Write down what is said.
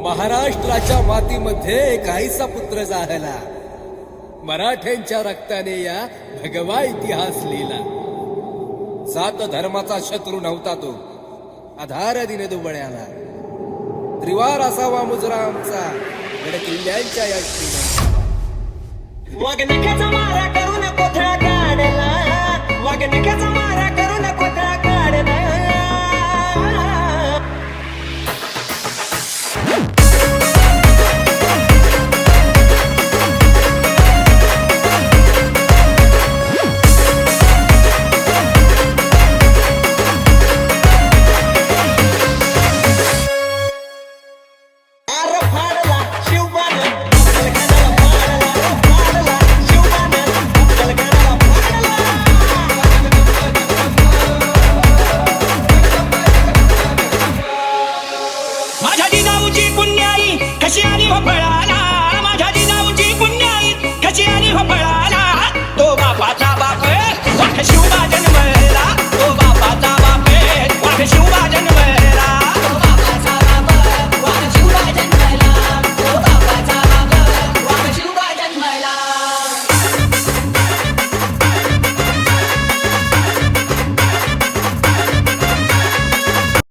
महाराष्ट्राच्या मातीमध्ये काहीसा पुत्र जाहला, मराठ्यांच्या रक्ताने या भगवा इतिहास लिहिला. 7 धर्माचा शत्रू नव्हता तो, आधार दिने दुबळ्याला. त्रिवार असावा मुजरा आमचा गड किल्ल्यांच्या या वाघनख्याचा मारा करून कोथळा काढला, वाघनख्याचा मारा करून कोथळा काढला. कशी आली हो फळाला, माझ्या जिजाऊची पुण्याई कशी आली हो फळाला.